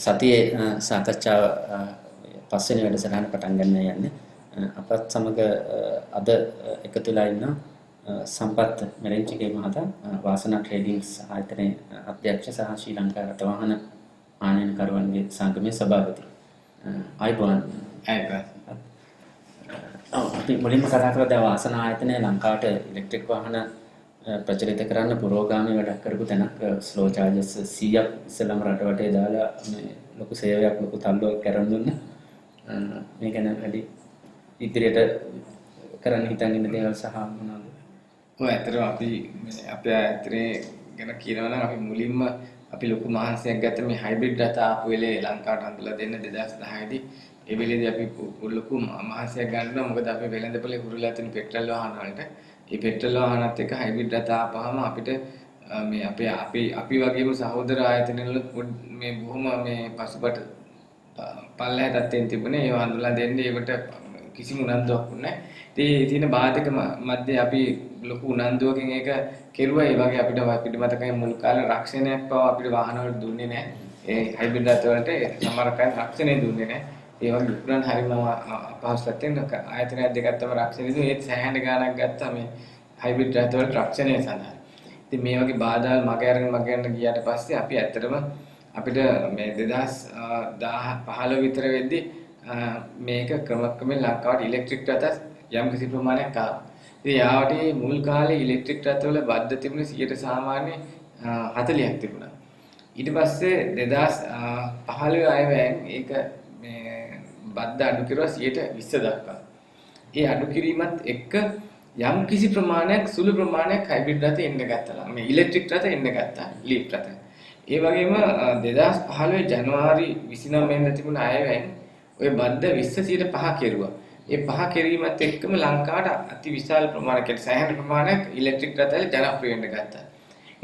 සතියේ සාකච්ඡාව පස්වෙනි වැඩසටහන පටන් ගන්න යන්නේ අපත් සමග අද එකතු වෙලා ඉන්න සම්පත් මෙරෙන්චිගේ මහතා වාසනා ට්‍රේඩින්ග්ස් ආයතනයේ අධ්‍යක්ෂ සහ ශ්‍රී ලංකා රටවහන ආනයනකරුවන්ගේ සංගමයේ සභාපති. ආයිබෝන් අපි මුලින්ම කතා කරලා දැන් වාසනා ආයතනය ලංකාවට ඉලෙක්ට්‍රික් වාහන ප්‍රචලිත කරන්න පුරෝගාමී වැඩක් කරපු තැනක් ස්ලෝ චාර්ජස් 100ක් ඉස්සෙල්ලාම රට වටේ දාලා මේ ලොකු සේවයක් ලොකු තල්ලුවක් කරන් දුන්නා. මේ ගැන වැඩි ඉදිරියට කරන්න හිතන් ඉන්න දේවල් සහ මොනවද? ඔය ඇත්තටම අපි අපේ ආයතනයේ ගැන කියනවා නම් අපි මුලින්ම අපි ලොකු මහන්සියක් ගත්ත මේ හයිබ්‍රිඩ් රථ ආපු වෙලේ ලංකාවට හඳුලා දෙන්න 2010 දී ඒ වෙලේදී අපි ලොකු මහන්සියක් ගන්නවා. මොකද අපි වෙළඳපොලේ හුරුලා තියෙන පෙට්‍රල් වාහන වලට මේ පෙට්‍රල් වාහනත් එක්ක හයිබ්‍රිඩ් රථ ආපහම අපිට මේ අපි වගේම සහෝදර ආයතනවල මේ බොහොම මේ පසුබට පල්ලෙහාට තත්ත්වෙන් තිබුණේ. ඒව හඳුලා දෙන්නේ ඒකට කිසිම උනන්දුවක් නැහැ. ඉතින් තියෙන බාධක මැද්දේ අපි ලොකු උනන්දුවකින් ඒක කෙරුවා. ඒ වගේ අපිට මතකයි මුල් කාලේ රක්ෂණයක් පව අපිට වාහන වලට දුන්නේ නැහැ. ඒ හයිබ්‍රිඩ් රථ වලට සමහර කල් රක්ෂණය දුන්නේ නැහැ. ඒ වගේ විකුණන හරිම අපහසුතාවක් තියෙන ආයතනයක් දෙකක් තමයි රක්ෂණය දුන්නේ. ඒත් සෑහෙන ගාණක් ගත්තා මේ හයිබ්‍රිඩ් රථ වල රක්ෂණය සඳහා. ඉතින් මේ වගේ බාධා මග අරගෙන ගියාට පස්සේ අපි ඇත්තටම අපිට මේ 2015 විතර වෙද්දී මේක ක්‍රමක්‍රමයෙන් ලංකාවට ඉලෙක්ට්‍රික් රථ යම් කිසි ප්‍රමාණයක් ආවා. ඉතින් යාවට මුල් කාලේ ඉලෙක්ට්‍රික් රථවල බද්ධ තිබුණේ 100ට සාමාන්‍ය 40ක් තිබුණා. ඊට පස්සේ 2015 ආයෙත් ඒක මේ බද්ධ අඩු කරුවා 120 දක්වා. ඒ අඩු කිරීමත් එක්ක යම් කිසි ප්‍රමාණයක් සුළු ප්‍රමාණයක් හයිබ්‍රිඩ් රථ එන්න ගත්තා. මේ ඉලෙක්ට්‍රික් රථ එන්න ගත්තා. ලීප් රථ. ඒ වගේම 2015 ජනවාරි 29 වෙනිදා තිබුණ ආයෙත් ඔය බද්ධ 20% කෙරුවා. ඒ 5 කිරීමත් එක්කම ලංකාවට අති විශාල ප්‍රමාණයකට සෑහෙන ප්‍රමාණයක් ඉලෙක්ට්‍රික් රථවල ජනප්‍රිය වෙන්න ගත්තා.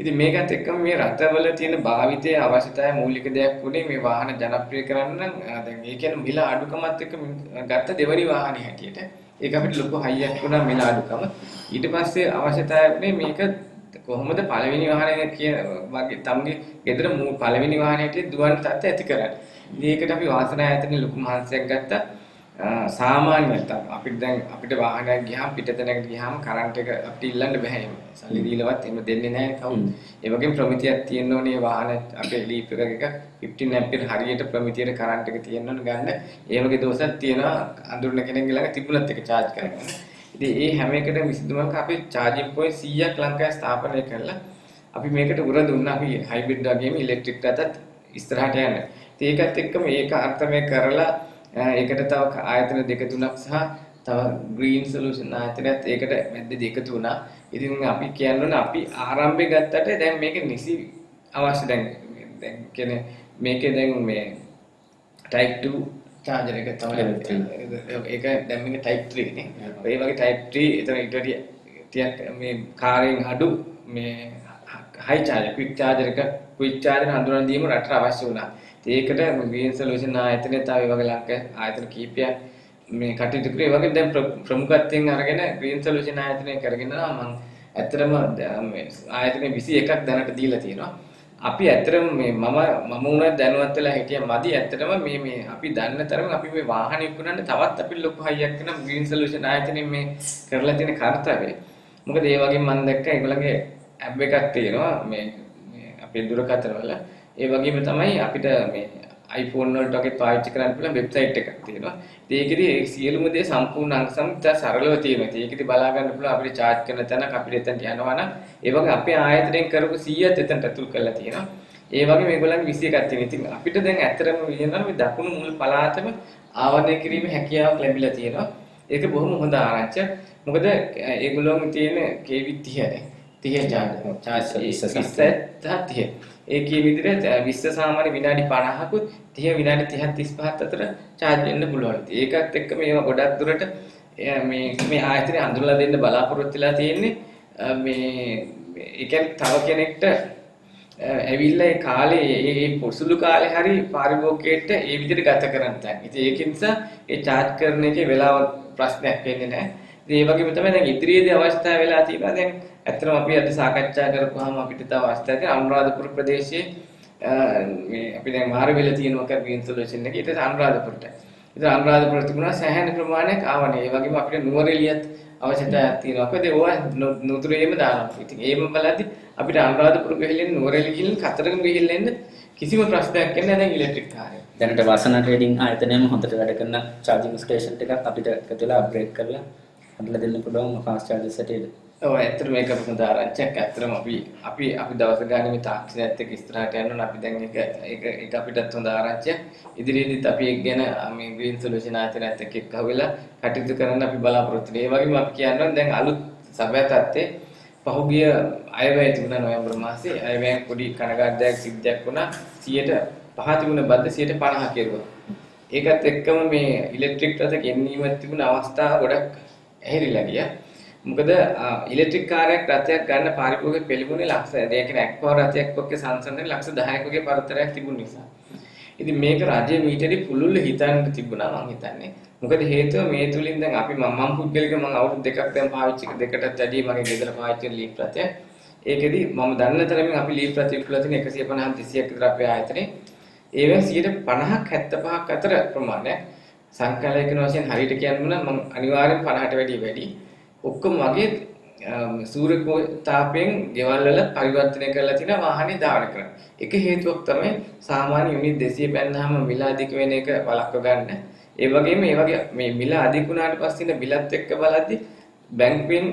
ඉතින් මේකත් එක්කම මේ රථවල තියෙන භාවිතයේ අවශ්‍යතාවය මූලික දෙයක් උනේ මේ වාහන ජනප්‍රිය කරන්න නම් දැන් ඒ කියන්නේ මිල අඩුකමත් එක්ක ගත්ත දෙවනි වාහනේ හැටියට ඒක අපිට ලොකු හයියක් වුණා මිල අඩුකම. ඊට පස්සේ අවශ්‍යතාවය උනේ මේක කොහොමද පළවෙනි වාහනේ කියන වගේ තමගේ ගෙදර පළවෙනි වාහනේ හැටියට දුවන්න තත්ත්වය ඇති කරන්නේ. ඉතින් ඒකට අපි වාසනා ආයතනයේ ලොකු මහන්සියක් ගත්තා. සාමාන්‍යයෙන් අපිට වාහනයක් ගියාම පිටතැනකට ගියාම කරන්ට් එක අපිට ඉල්ලන්න බෑ එහෙම. සල්ලි දීලවත් එහෙම දෙන්නේ නැහැ කවුරුත්. ඒ වගේම ප්‍රමිතියක් තියෙන්න ඕනේ වාහන අපේ ලීප් එකක 15 ඇම්පියර් හරියට ප්‍රමිතියට කරන්ට් එක තියෙන්න ඕනේ ගන්න. ඒ වගේ දෝෂක් තියෙනවා අඳුරන කෙනෙක්ගේ ළඟ තිබුණත් එක charge කරගන්න. ඉතින් මේ හැම එකටම විසඳුමක් අපි charging point 100ක් ලංකාවේ ස්ථාපනය කරලා අපි මේකට උර දුන්නා. අපි හයිබ්‍රිඩ් වගේම ඉලෙක්ට්‍රික් රථත් ඉස්සරහට යන්න. ඉතින් ඒකත් එක්කම ඒක අර්ථමය කරලා ඒකට තව ආයතන දෙක තුනක් සහ තව ග්‍රීන් සොලියුෂන් ආයතනයත් ඒකට මැද්දේදී එකතු වුණා. ඉතින් අපි කියන්නේ අපි ආරම්භය ගත්තට දැන් මේක නිසි අවශ්‍ය දැන් කියන්නේ මේකේ දැන් මේ type 2 charger එක තමයි ඒක දැන් මේක type 3 නේ. ඒ වගේ type 3 එතන ඊට වඩා ටිකක් මේ කාරෙන් අඩු මේ high charger quick charger හඳුනන දීම රටට අවශ්‍ය වුණා. ඒකට ග්‍රීන් සොලියුෂන් ආයතනයේ තව වගේ ලංකාවේ ආයතන කීපයක් මේ කටයුතු කරේ. ඒ වගේ දැන් ප්‍රමුඛත්වයෙන් අරගෙන ග්‍රීන් සොලියුෂන් ආයතනය කරගෙන මම ඇත්තටම මේ ආයතන 21ක් දැනට දීලා තියෙනවා. අපි ඇත්තටම මේ මම උනත් දැනුවත් වෙලා හිටියා මදි ඇත්තටම මේ අපි දන්න තරම අපි මේ වාහන විකුණන්න තවත් අපි ලොකු හයියක් කරන ග්‍රීන් සොලියුෂන් ආයතනයේ මේ කරලා තියෙන කාර්යය. මොකද ඒ වගේ මම දැක්කා ඒගොල්ලන්ගේ ඇප් එකක් තියෙනවා මේ අපේ දුරකථන වල. ඒ වගේම තමයි අපිට මේ iPhone වලට වගේ පාවිච්චි කරන්න පුළුවන් වෙබ්සයිට් එකක් තියෙනවා. ඉතින් ඒකෙදි ඒ සියලුම දේ සම්පූර්ණ අංග සම්පූර්ණ සරලව තියෙනවා. ඉතින් ඒකෙදි බලා ගන්න පුළුවන් අපිට charge කරන තැනක් අපිට එතනට යනවා නම් ඒ වගේ අපේ ආයතනයෙන් කරපු 100ත් එතනට ඇතුල් කරලා තියෙනවා. ඒ වගේ මේගොල්ලන්ගේ 21ක් තියෙනවා. ඉතින් අපිට දැන් ඇත්තටම කියනවා මේ දකුණු මුල් පළාතම ආවරණය කිරීමේ හැකියාවක් ලැබිලා තියෙනවා. ඒක බොහොම හොඳ ආරංචියක්. මොකද ඒගොල්ලෝගේ තියෙන KV 30නේ. 30 charge. ඒ කිය විදිහට 20 සාමාන්‍ය විනාඩි 50කුත් 30 විනාඩි 30 35ත් අතර charge වෙන්න පුළුවන්. ඒකත් එක්ක මේවා ගොඩක් දුරට මේ ආයතනය හඳුනලා දෙන්න බලාපොරොත්තු වෙලා තියෙන්නේ මේ ඒ කියන්නේ තව කෙනෙක්ට ඇවිල්ලා ඒ කාලේ ඒ පොසුළු කාලේ හරි පාරිභෝගිකයට ඒ විදිහට ගත කරන්න තැන්. ඉතින් ඒක නිසා ඒ charge කරන එකේ වෙලාව ප්‍රශ්නයක් වෙන්නේ නැහැ. ඉතින් ඒ වගේම තමයි දැන් ඉදිරියේදී අවස්ථාව වෙලා තියෙනවා. දැන් ඇත්තටම අපි අද සාකච්ඡා කරපුවාම අපිට තව අවස්ථාවක් අනුරාධපුර ප්‍රදේශයේ මේ අපි දැන් මාරු වෙලා තියෙන මොකක්ද green solution එක ඊට අනුරාධපුරට. ඉතින් අනුරාධපුරට තිබුණා සෑහෙන ප්‍රමාණයක් ආවනේ. ඒ වගේම අපිට නුවරඑළියත් අවශ්‍යතාවයක් තියෙනවා. මොකද ඒවා නුදුරේම දානවා. ඉතින් ඒම බලද්දි අපිට අනුරාධපුර ගිහින් නුවරඑළිය ගිහින් කතරගම ගිහින් එන්න කිසිම ප්‍රශ්නයක් නැහැ දැන් ඉලෙක්ට්‍රික් කාර්යය. දැනට වාසනා ට්‍රේඩින් ආයතනයම හොඳට වැඩ කරන charging station එකක් අපිට එකතු වෙලා අප්ග්‍රේඩ් කරලා හදලා දෙන්න පුළුවන් fast chargers හැටියට. ඔව් ඇත්තටම මේක හොඳ ආරංචියක්. ඇත්තටම අපි දවස් ගානේ මේ තාක්ෂණයත් එක්ක ඉස්සරහට යනවා. අපි දැන් ඒක අපිටත් හොඳ ආරංචියක්. ඉදිරියේදීත් අපි ඒක ගැන මේ green solution ආයතනයත් එක්ක එක්කහුවෙලා කටයුතු කරන්න අපි බලාපොරොත්තු වෙනවා. ඒ වගේම අපි කියනවා දැන් අලුත් සබෑ තත්ත්වයේ පහුගිය අයවැය තිබුණා නොවැම්බර් මාසේ. අයවැය පොඩි කනගාටුවක් සිද්ධියක් වුණා. 100% තිබුණ බද්ද 50% කෙරුවා. ඒකත් එක්කම මේ ඉලෙක්ට්‍රික් රථ ගෙන්වීමක් තිබුණ අවස්ථා ගොඩක් ඇහිරිලා ගියා. මොකද ඉලෙක්ට්‍රික් කාර්යයක් රථයක් ගන්න පාරිභෝගික පෙළඹුණේ ලක්ෂ ඒ කියන්නේ ඇක්වා රථයක් ඔක්කේ සංසන්දනයේ ලක්ෂ 10ක වගේ පරතරයක් තිබුණ නිසා. ඉතින් මේක රජයේ මීටරේ පුළුල් හිතන්න තිබුණා මං හිතන්නේ. මොකද හේතුව මේ තුලින් දැන් අපි මම පුද්ගලික මං අවුරුදු දෙකක් දැන් පාවිච්චි දෙකටත් වැඩි මගේ ගෙදර පාවිච්චි කරන ලීප් රථය. ඒකෙදි මම දන්න තරමින් අපි ලීප් රථ විකුණලා තියෙන 150 200ක් විතර අපේ ආයතනයේ. ඒවෙන් 50%ක් 75ක් අතර ප්‍රමාණයක් සංකලයකන වශයෙන් හරියට කියන්න නම් මම අනිවාර්යෙන් 50ට වැඩි. ඔක්කොම වගේ සූර්ය තාපයෙන් ගෙවල් වල පරිවර්තනය කරලා තියෙන වාහනේ ධාවන කරන. එක හේතුවක් තමයි සාමාන්‍ය යුනිට් 200 බැන්නාම මිල අධික වෙන එක වළක්ව ගන්න. ඒ වගේම මේ මිල අධික වුණාට පස්සේ බිලත් එක්ක බලද්දි බැංකුවෙන්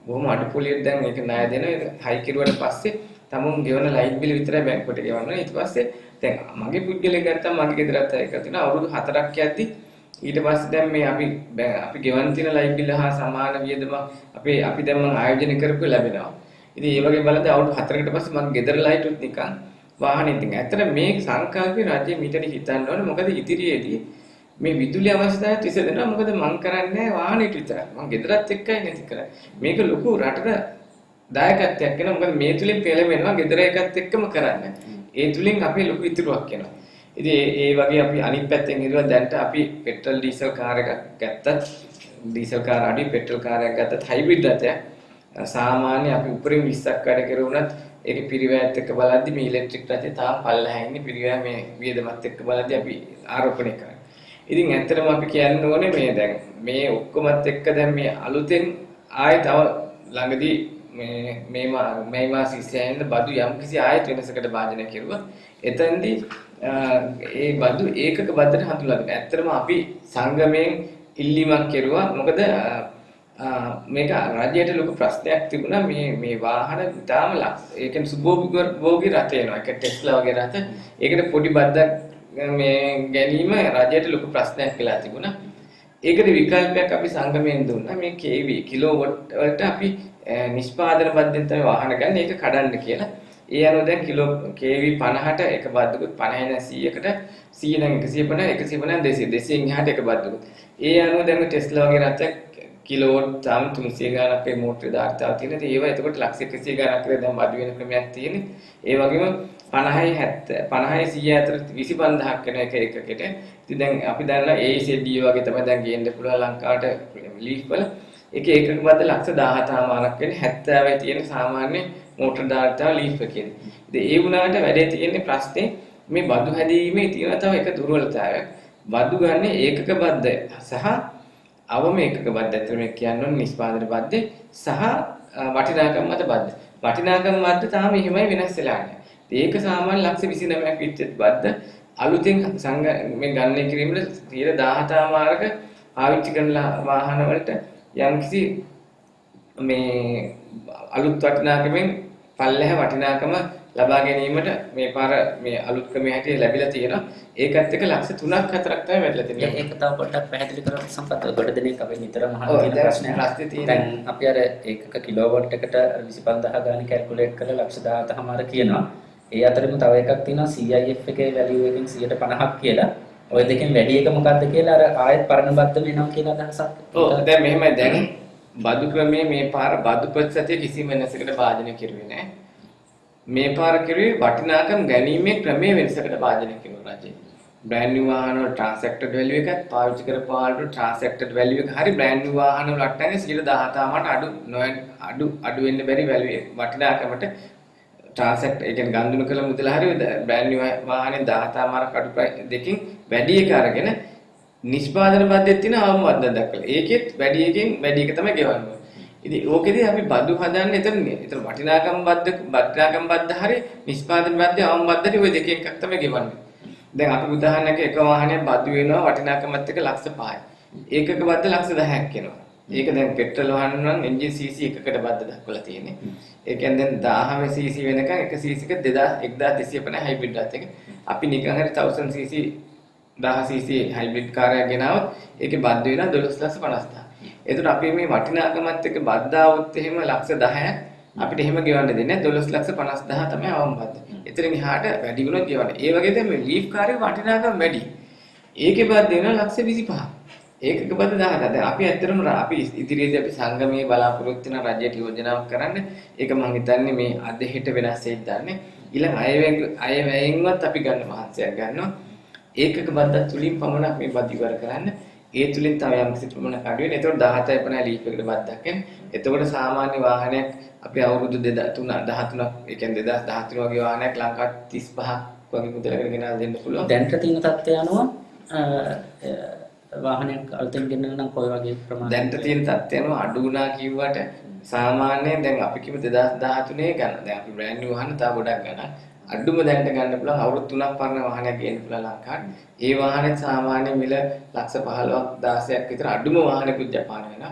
බොහොම අඩුපොලියට දැන් ඒක ණය දෙනවා. හයි කිරුවට පස්සේ තමුන් ගෙවන ලයිට් බිල විතරයි බැංකුවට ගෙවන්න. ඊට පස්සේ දැන් මගේ පුද්ගලයා ගත්තාම මගේ ගෙදරත් ඒක තියෙනවා අවුරුදු 4ක් යද්දි ඊට පස්සේ දැන් මේ අපි ගෙවන්න තියෙන ලයිට් බිල හා සමාන වියදම අපි දැන් මම ආයෝජනය කරපු ලැබෙනවා. ඉතින් ඒ වගේ බලද්දී අවුරුදු 4කට පස්සේ මගේ ගෙදර ලයිට් උත් නිකන් වාහනේ ඉතින් ඇත්තට මේ සංකල්පේ රජයේ මීටරේ හිතන්න ඕනේ. මොකද ඉදිරියේදී මේ විදුලි අවස්ථාවත් විසඳනවා. මොකද මං කරන්නේ වාහනේට විතරක්. මං ගෙදරත් එක්කයි නැති කරන්නේ. මේක ලොකු රටට දායකත්වයක් වෙනවා. මොකද මේ තුලින් පෙළඹෙනවා ගෙදර එකත් එක්කම කරන්නේ. ඒ තුලින් අපේ ලොකු ඉතුරුවක් එනවා. ඉතින් ඒ වගේ අපි අනිත් පැත්තෙන් හිතුවා දැන්ට අපි පෙට්‍රල් ඩීසල් කාර් එකක් ගත්තත් ඩීසල් කාර් අඩි පෙට්‍රල් කාර් එකක් ගත්තත් හයිබ්‍රිඩ් රථයක් සාමාන්‍ය අපි උඩරින් 20ක් වැඩ කරුණත් ඒකේ පිරිවැයත් එක්ක බලද්දි මේ ඉලෙක්ට්‍රික් රථය තාම පල්ලෙහා ඉන්නේ පිරිවැය මේ වියදමත් එක්ක බලද්දි අපි ආරෝපණය කරා. ඉතින් ඇත්තටම අපි කියන්න ඕනේ මේ දැන් මේ ඔක්කොමත් එක්ක දැන් මේ අලුතෙන් ආයෙ තව ළඟදී මේ මාස ඉස්සෙල්ලා බදු යම්කිසි ආයෙත් වෙනසකට භාජනය කෙරුවා. එතෙන්දී ඒ බදු ඒකක බද්දට හඳුන්වලා දෙනවා. ඇත්තටම අපි සංගමයෙන් ඉල්ලීමක් කෙරුවා. මොකද මේක රජයට ලොකු ප්‍රශ්නයක් තිබුණා මේ වාහන ඉතාම ඒ කියන්නේ සුභෝගී රථ එනවා. ඒක ටෙස්ලා වගේ රථ. ඒකට පොඩි බද්දක් මේ ගැනීම රජයට ලොකු ප්‍රශ්නයක් වෙලා තිබුණා. ඒකට විකල්පයක් අපි සංගමයෙන් දුන්නා. මේ KV කිලෝවොට් වලට අපි නිෂ්පාදන බද්දෙන් තමයි වාහන ගන්න. ඒක කඩන්න කියලා. ඒ අනුව දැන් කිලෝ KV 50ට එක බද්දකුත් 50 100කට 100 නම් 150 150 200 200න් එහාට එක බද්දකුත්. ඒ අනුව දැන් ටෙස්ලා වගේ රථයක් කිලෝවොට් තාම 300 ගානක් අපේ මෝටරේ දාර්ථාව තියෙන. ඉතින් ඒවා එතකොට ලක්ෂ 100 ගානක් විතර දැන් බදු වෙන ක්‍රමයක් තියෙන්නේ. ඒ වගේම 50යි 100 අතර 25000ක් වෙන එක එකකට. ඉතින් දැන් අපි දන්නා ACD වගේ තමයි දැන් ගේන්න පුළුවන් ලංකාවට ලීෆ් වල. එකක බද්ද ලක්ෂ 17මානක් වෙන 70යි තියෙන සාමාන්‍ය මෝටර දාර්ථාව ලීෆ් එකේදී. ඉතින් ඒ වුණාට වැඩේ තියෙන්නේ ප්‍රශ්නේ මේ බදු හැදීමේ තියෙන තව එක දුර්වලතාවයක්. බදු ගන්න ඒකක බද්ද සහ අවම ඒකක බද්ද ඇතුළේ කියන්නේ නිෂ්පාදන බද්ද සහ වටිනාකම් මත බද්ද. වටිනාකම් මත තාම එහෙමයි වෙනස් වෙලා නැහැ. ඒක සාමාන්‍ය ලක්ෂ 29ක් විච්චෙත් බද්ද අලුතෙන් මේ ගන්න කිරීමේ 17 මාර්ග පාවිච්චි කරන වාහන වලට යම්කිසි මේ අලුත් වටිනාකමෙන් පල්ලෙහ වටිනාකම ලබා ගැනීමට මේ පාර මේ අලුත් ක්‍රමයේ හැටියට ලැබිලා තියෙනවා. ඒකත් එක්ක ලක්ෂ 3ක් 4ක් තමයි වැඩිලා තියෙන්නේ. ඒක තව පොඩ්ඩක් පැහැදිලි කරලා සම්පත් ගොඩ දෙනෙක් අපි නිතරම අහන ප්‍රශ්නයක්. දැන් අපි අර ඒකක කිලෝවොට් එකට 25000 ගාන කැල්කියුලේට් කරලා ලක්ෂ 17මාර කියනවා. ඒ අතරින්ම තව එකක් තියෙනවා CIF එකේ වැලියු එකෙන් 150ක් කියලා. ඔය දෙකෙන් වැඩි එක මොකක්ද කියලා අර ආයෙත් පරණ බද්දම එනවා කියන අදහසක්. ඔව් දැන් මෙහෙමයි දැන් බදු ක්‍රමයේ මේ පාර බදු ප්‍රතිශතය කිසිම වෙනසකට භාජනය කෙරුවේ නැහැ. මේ පාර කෙරුවේ වටිනාකම් ගැනීමේ ක්‍රමයේ වෙනසකට භාජනය කෙරුවා රජය. බ්‍රෑන්ඩ් නිව් වාහන වල ට්‍රාන්සැක්ටඩ් වැලියු එකත් පාවිච්චි කරපු වාහන වල ට්‍රාන්සැක්ටඩ් වැලියු එක හරි බ්‍රෑන්ඩ් නිව් වාහන වල අට්ටන්නේ 17 මාට අඩු වෙන්න බැරි වැලියු වටිනාකමට ට්‍රාන්සැක්ට් ඒ කියන්නේ ගනුදෙනු කළ මුදල හරි බ්‍රෑන්ඩ් නිව් වාහනේ 10,000 අඩු දෙකකින් වැඩි එක අරගෙන නිෂ්පාදන බද්දෙත් තියෙන අවම බද්දක් දක්වලා. ඒකෙත් වැඩි එකෙන් වැඩි එක තමයි ගෙවන්නේ. ඉතින් ඕකෙදී අපි බදු හදන්නේ එතනනේ. එතන වටිනාකම් බද්ද හරි නිෂ්පාදන බද්ද අවම බද්දට ওই දෙකෙන් එකක් තමයි ගෙවන්නේ. දැන් අපි උදාහරණයක් එක වාහනයක් බදු වෙනවා වටිනාකමත් එක්ක ලක්ෂ 5යි. ඒකක බද්ද ලක්ෂ 10ක් එනවා. ඒක දැන් පෙට්‍රල් වාහන නම් එන්ජින් CC එකකට බද්ද දක්වලා තියෙන්නේ. ඒ කියන්නේ දැන් 1000 CC වෙනකන් එක CC එක 1250 හයිබ්‍රිඩ් එකත් එක. අපි නිකන් හරි 1000 CC 1000 CC හයිබ්‍රිඩ් කාර්යයක් ගෙනාවොත් ඒකේ බද්ද වෙනවා 12,50,000. එතකොට අපි මේ වටිනාකමත් එක්ක බද්ද આવොත් එහෙම ලක්ෂ 10ක් අපිට එහෙම ගෙවන්න දෙන්නේ 12,50,000 තමයි අවම බද්ද. එතනින් එහාට වැඩි වුණොත් ගෙවන්නේ. ඒ වගේ තමයි ලීෆ් කාර්යයේ වටිනාකම වැඩි. ඒකේ බද්ද වෙනවා ලක්ෂ 25. ඒකක බද්ද 10ක්. දැන් අපි ඇත්තටම අපි ඉදිරියේදී අපි සංගමයේ බලාපොරොත්තු වෙන රජයට යෝජනාවක් කරන්න. ඒක මම හිතන්නේ මේ අද හෙට වෙනස් වෙයිද දන්නේ. ඊළඟ අයවැයෙන්වත් අපි ගන්න මහන්සියක් ගන්නවා. ඒකක බද්ද තුලින් පමණක් මේ බද්ද ඉවර කරන්න. ඒ තුලින් තව යම් කිසි ප්‍රමාණයක් අඩු වෙන. ඒතකොට 17 පණ ලීෆ් එකට බද්දක් එන්නේ. එතකොට සාමාන්‍ය වාහනයක් අපි අවුරුදු 13ක් ඒ කියන්නේ 2013 වගේ වාහනයක් ලංකාවට 35ක් වගේ මුදලකට ගෙනල්ලා දෙන්න පුළුවන්. දැන්ට තියෙන තත්ත්වය අනුව වාහනයක් අලුතෙන් ගෙන්නන නම් කොයි වගේ ප්‍රමාණයක් දැන්ට තියෙන තත්ත්වය අනුව අඩු වුණා කිව්වට සාමාන්‍යයෙන් දැන් අපි කිව්ව 2013 ගන්න. දැන් අපි බ්‍රෑන්ඩ් නිව් වාහන තව ගොඩක් ගන්න. අඩුම දැන්ට ගන්න පුළුවන් අවුරුදු 3ක් පරණ වාහනයක් ගේන්න පුළුවන් ලංකාවට. ඒ වාහනේ සාමාන්‍ය මිල ලක්ෂ 15ක් 16ක් විතර අඩුම වාහනකුත් ජපාන වෙනවා.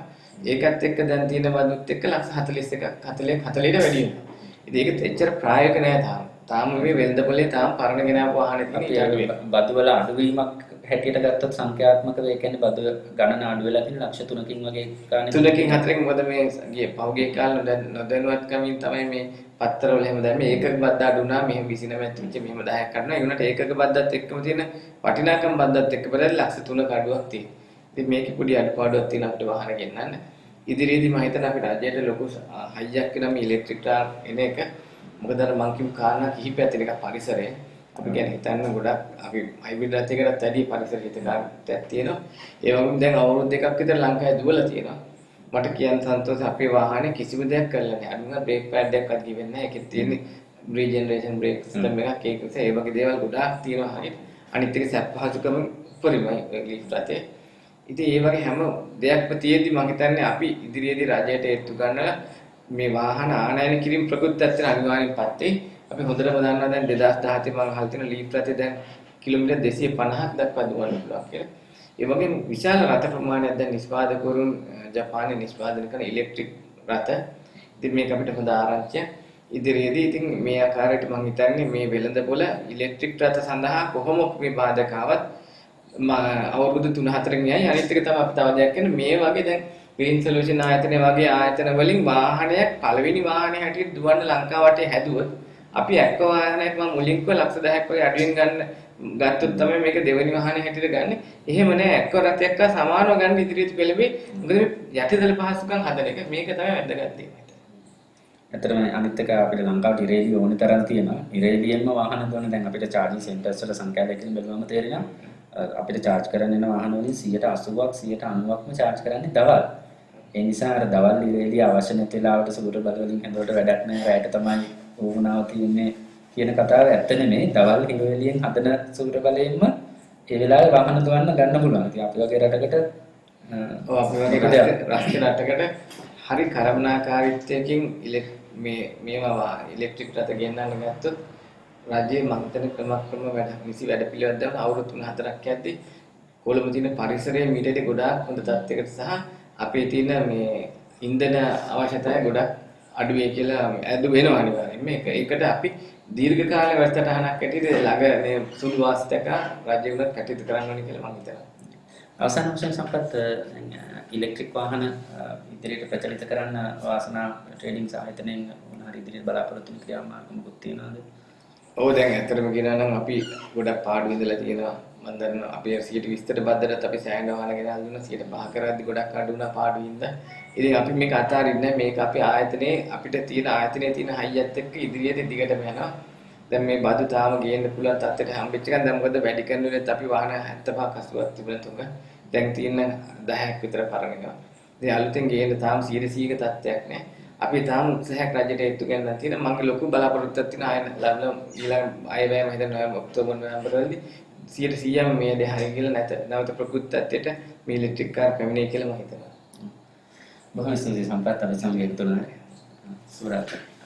ඒකත් එක්ක දැන් තියෙන බදුත් එක්ක ලක්ෂ 41ක් 40ට වැඩි වෙනවා. ඉතින් ඒක එච්චර ප්‍රායෝගික නෑ තාම. තාම මේ වෙළඳපොලේ තාම පරණ ගෙනාවු වාහනේ තියෙන අඩු වෙනවා. බදු වල අඩුවීමක් හැටියට ගත්තොත් සංඛ්‍යාත්මකව ඒ කියන්නේ බදු ගණන අඩු වෙලා තියෙන ලක්ෂ 3කින් වගේ ගානේ 3කින් 4කින් මොකද මේ පහුගිය කාලේ නොදැනුවත්කමින් තමයි මේ පත්තරවල එහෙම දැම්මේ ඒකක බද්ද අඩු වුණා මෙහෙම 29ක් තිබිච්ච මෙහෙම 10ක් අඩුනා ඒ වුණාට ඒකක බද්දත් එක්කම තියෙන වටිනාකම් බද්දත් එක්ක බලද්දි ලක්ෂ 3ක අඩුවක් තියෙනවා. ඉතින් මේකේ පොඩි අඩපාඩුවක් තියෙන අපිට වාහන ගෙන්නන්න. ඉදිරියේදී මම හිතන අපිට රජයට ලොකු හයියක් වෙනවා මේ ඉලෙක්ට්‍රික් කාර් එන එක. මොකද අර මං කිව්ව කාරණා කිහිපයක් තියෙන එක පරිසරය. අපි කියන්නේ හිතන්න ගොඩක් අපි හයිබ්‍රිඩ් රථයකටත් වැඩි පරිසර හිතකාරයක් තියෙනවා. ඒ වගේම දැන් අවුරුදු දෙකක් විතර ලංකාවේ දුවලා තියෙනවා. මට කියන්න සන්තෝෂයි අපේ වාහනේ කිසිම දෙයක් කරලා නැහැ. අනුම බ්‍රේක් පෑඩ් එකක්වත් ගිවෙන්නේ නැහැ. ඒකේ තියෙන්නේ රීජෙනරේෂන් බ්‍රේක් සිස්ටම් එකක් ඒක නිසා ඒ වගේ දේවල් ගොඩාක් තියෙනවා හරියට. අනිත් එක සැප පහසුකම උපරිමයි ලීෆ් රථයේ. ඉතින් ඒ වගේ හැම දෙයක්ම තියෙද්දි මම හිතන්නේ අපි ඉදිරියේදී රජයට ඒත්තු ගන්නලා මේ වාහන ආනයන කිරීම ප්‍රකෘතියත් අනිවාර්යෙන්පත් වෙයි. අපි හොඳටම දන්නවා දැන් 2017 මම අහලා තියෙන ලීෆ් රථය දැන් කිලෝමීටර් 250ක් දක්වා දුවන්න පුළුවන් කියලා. ඒ වගේම විශාල රථ ප්‍රමාණයක් දැන් නිෂ්පාදකවරුන් ජපානයේ නිෂ්පාදනය කරන ඉලෙක්ට්‍රික් රථ. ඉතින් මේක අපිට හොඳ ආරංචියක්. ඉදිරියේදී ඉතින් මේ ආකාරයට මම හිතන්නේ මේ වෙළඳපොළ ඉලෙක්ට්‍රික් රථ සඳහා කොහොම මේ බාධක ආවත් අවුරුදු 3-4කින් යයි. අනිත් එක තමයි අපි තව දෙයක් කියන්නේ මේ වගේ දැන් ග්‍රීන් සොලියුෂන් ආයතන වගේ ආයතන වලින් වාහනයක් පළවෙනි වාහනේ හැටියට දුවන්න ලංකාවට හැදුවොත් අපි එක්ක වාහනයක් මම මුලින් කිව්ව ලක්ෂ 10ක් වගේ අඩුවෙන් ගත්තොත් තමයි මේක දෙවෙනි වාහනේ හැටියට ගන්න. එහෙම නෑ එක්ක රථයක් සමානව ගන්න ඉදිරියට පෙළඹේ. මොකද මේ යටිදල පහසුකම් හදන එක මේක තමයි වැදගත් දේ. ඇත්තටම අනිත් එක අපිට ලංකාවට ඉරේලිය ඕන තරම් තියෙනවා. ඉරේලියෙන්ම වාහන දුවන දැන් අපිට charging centers වල සංඛ්‍යාව දැක්කම බලවම තේරෙනවා. අපිට charge කරන්න යන වාහන වලින් 80%ක් 90%ක්ම charge කරන්නේ දවල්. ඒ නිසා අර දවල් ඉරේලිය අවශ්‍ය නැති වෙලාවට සූර්ය බල වලින් හඳුවට වැඩක් නැහැ. රැයට තමයි වුණාව තියෙන්නේ කියන කතාව ඇත්ත නෙමෙයි. දවල් ඉරේලියෙන් හදන සූර්ය බලයෙන්ම ඒ වෙලාවේ වාහන දුවන්න ගන්න පුළුවන්. ඉතින් අපි වගේ රටකට අපි වගේ රාष्ट्र රටකට හරි කළමනාකාරීත්වයකින් මේවා ඉලෙක්ට්‍රික් රථ ගෙන්නන්න ගත්තොත් රජයේ මන්ත්‍රණ ක්‍රමක්‍රම වැඩ පිළිවෙලක් දාන අවුරුදු 3-4ක් යද්දී කොළඹ තියෙන පරිසරයේ මීටරේ ගොඩාක් හොඳ තත්යකට සහ අපේ තියෙන මේ ඉන්ධන අවශ්‍යතාවය ගොඩක් අඩු වෙයි කියලා අඩු වෙනවා අනිවාර්යයෙන්. ඒකට අපි දීර්ඝ කාල වැඩසටහනක් ඇටියට ළඟ මේ සුළු වාස්තක රජය උනත් කටයුතු කරන්න ඕනේ කියලා මම හිතනවා. අවසාන වශයෙන් සම්පත් ඉලෙක්ට්‍රික් වාහන ඉදිරියට ප්‍රචලිත කරන්න වාසනා ට්‍රේඩින් සාහිත්‍යයෙන් උනාරි ඉදිරියට බලාපොරොත්තු වෙන ක්‍රියාමාර්ග මොකක්ද තියෙනවද? ඔව් දැන් ඇත්තටම කියනවා නම් අපි ගොඩක් පාඩු ඉඳලා තියෙනවා. මම දන්නවා අපි 120ට බද්දට අපි සෑහෙන වාහන ගෙනල්ලා දුන්නා 5 කරද්දි ගොඩක් අඩු වුණා පාඩු ඉඳලා. ඉතින් අපි මේක අතාරින්නේ මේක අපි ආයතනයේ අපිට තියෙන ආයතනයේ තියෙන හයියත් එක්ක ඉදිරියට දිගටම යනවා. දැන් මේ බදු තාම ගේන්න පුළුවන් තත්ත්වයට හම්බෙච්ච එක දැන් මොකද වැඩි කරනුනේත් අපි වාහන 75ක් 80ක් තිබුණ තුඟ දැන් තියෙන 10ක් විතර පරණිනවා. ඉතින් අලුතෙන් ගේන්න තාම 100ක තත්ත්වයක් නැහැ. අපි තාම උත්සාහයක් රජයට ඒත්තු ගන්න තියෙන මගේ ලොකු බලාපොරොත්තුවක් තියෙන ආයන ලබන ඊළඟ අයවැය මම හිතන්නේ නොවැම්බර් ඔක්තෝබර් නොවැම්බර් වලදී 100%ම මේ දේ හරිය කියලා නැවත ප්‍රකෘති තත්ත්වයට මේ ඉලෙක්ට්‍රික් කාර් පැමිණෙයි කියලා මම හිතනවා. බොහොම ස්තුතියි සම්පත් අපි සමග එකතු වුණාට. සුබ රාත්‍රියක්.